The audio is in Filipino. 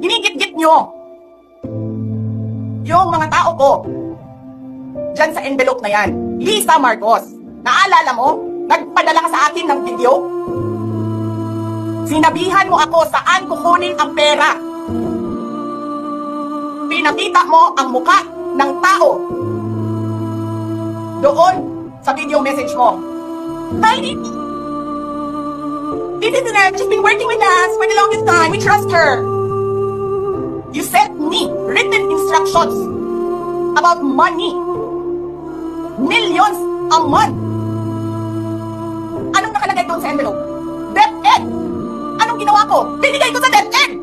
ginigit-git nyo yung mga tao ko dyan sa envelope na yan. Lisa Marcos, naalala mo? Nagpadala ka sa akin ng video? Sinabihan mo ako saan kukunin ang pera. Pinakita mo ang muka ng tao doon sa video message mo. Hi, this is Annette. She's been working with us for the longest time. We trust her. You sent me written instructions about money. Millions a month. Anong nakalagay doon sa envelope? DepEd. Anong ginawa ko? Binigay ko sa DepEd.